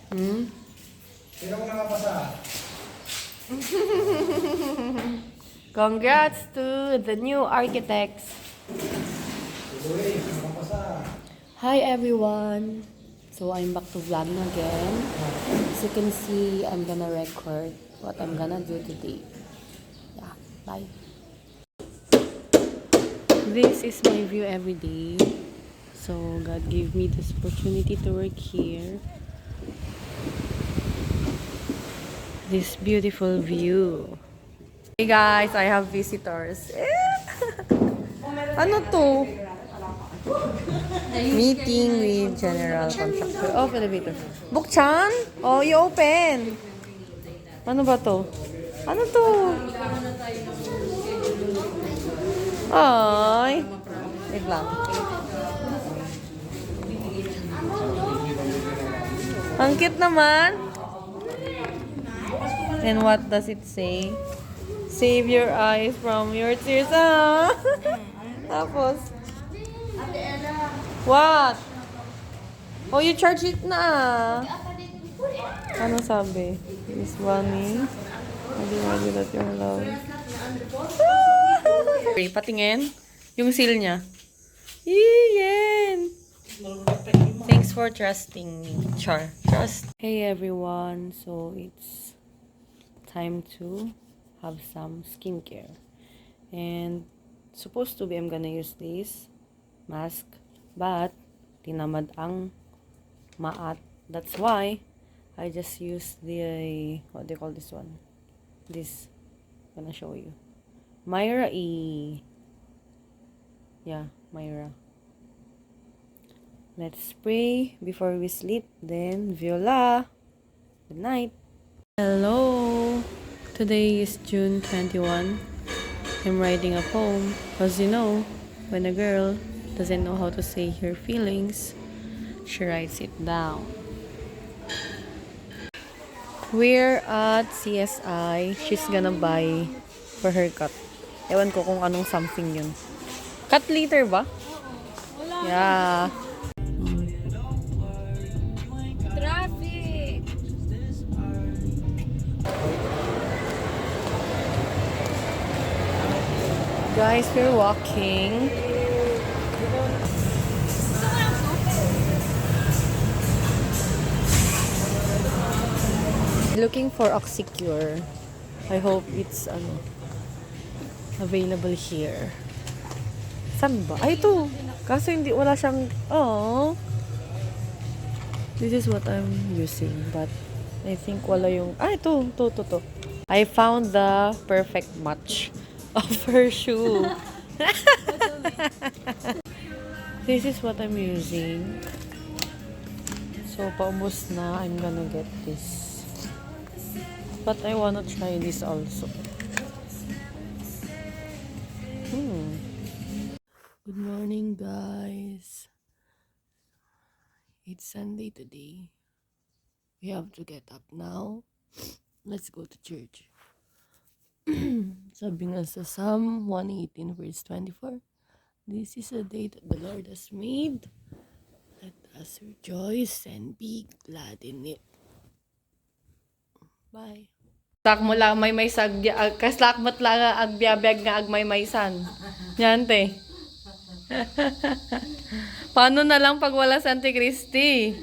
Hmm? Sino mo nakapasa? Congrats to the new architects. Tuloy, nakapasa. Hi everyone. So I'm back to vlogging again. As you can see, I'm gonna record what I'm gonna do today. Yeah, bye. This is my view every day. So God gave me this opportunity to work here. This beautiful view. Hey guys, I have visitors. Ano to? Meeting with general contractor. Oh, elevator. Bukchan? Oh, you open. Ano ba to? Ano to? Ay. Wait lang. Ang cute naman. And what does it say? Save your eyes from your tears. Ah. Tapos. What? Oh, you charge it na. Ano sabi? This money. Adi that your love. Okay, patingin. Yung seal niya. Iyan. Thanks for trusting me. Char. Trust. Hey everyone. So it's time to have some skincare. And supposed to be I'm gonna use this mask. But tinamad ang maat. That's why I just use the what do you call this one? This. I'm gonna show you. Myra E. Yeah, Myra. Let's pray before we sleep. Then Viola. Good night. Hello. Today is June 21. I'm writing a poem because you know, when a girl doesn't know how to say her feelings, she writes it down. We're at CSI. She's gonna buy for her cut. Ewan ko kung anong something yun. Cut later ba? Yeah. Traffic! Guys, we're walking. Looking for Oxycure. I hope it's available here. Saan ba? Ay, ito. Kaso hindi, wala siyang, oh. This is what I'm using. But, I think wala yung, ito. I found the perfect match of her shoe. This is what I'm using. So, paubos na. I'm gonna get this. But I wanna try this also. Good morning, guys. It's Sunday today. We have to get up now. Let's go to church. Sabi nga sa Psalm 118 verse 24, this is a day that the Lord has made. Let us rejoice and be glad in it. Bye. Tak mo lang may sagya, kaslak mo't lang agbyabag nga agmaymaysan. Yan, te. Paano na lang pag wala sa Anticristi?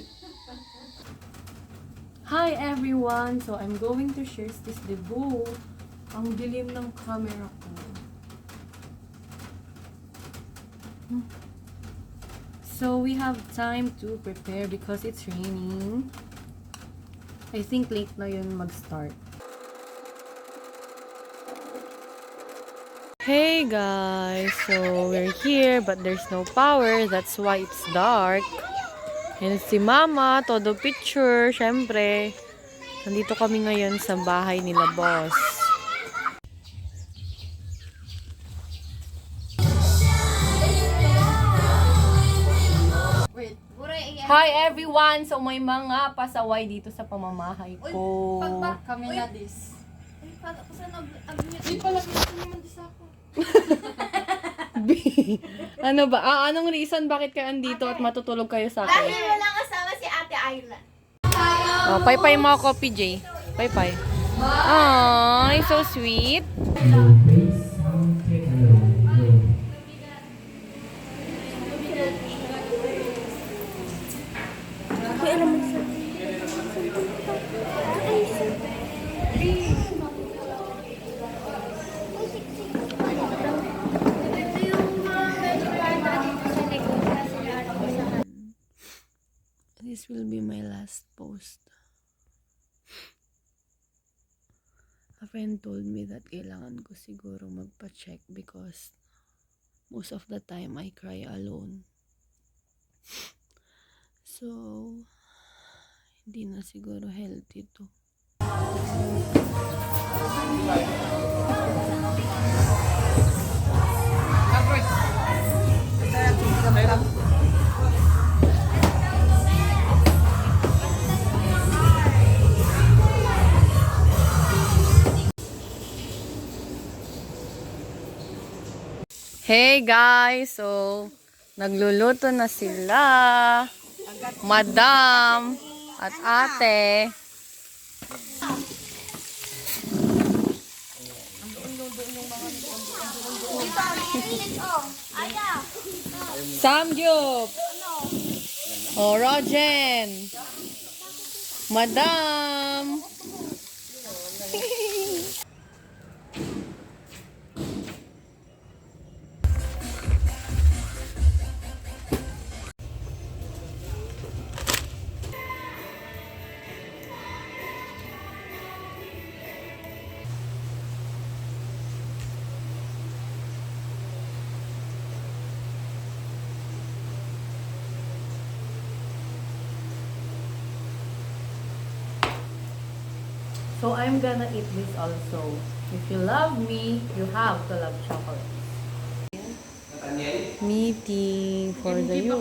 Hi everyone! So I'm going to share this debut. Ang dilim ng camera ko. So we have time to prepare because it's raining. I think late na yun mag-start. Hey guys! So we're here but there's no power. That's why it's dark. And si Mama, todo picture, syempre. Nandito kami ngayon sa bahay nila, boss. Hi everyone! So may mga pasaway dito sa pamamahay ko. Kami na this. Uy, pala naman this ako. Ano ba? Anong reason bakit kayo andito at matutulog kayo sa akin? Dahil walang kasama si Ate Ayla. Tayo! Oh, pay-pay mo ako, PJ. Pay-pay. Ay, so sweet. This will be my last post. A friend told me that kailangan ko siguro magpa-check because most of the time I cry alone. So, hindi na siguro healthy to. Hey guys, so nagluluto na sila. Madam at ate. Samgyup. Oh, Rogen. Madam. So I'm gonna eat this also. If you love me, you have to love chocolate. Meeting for the youth.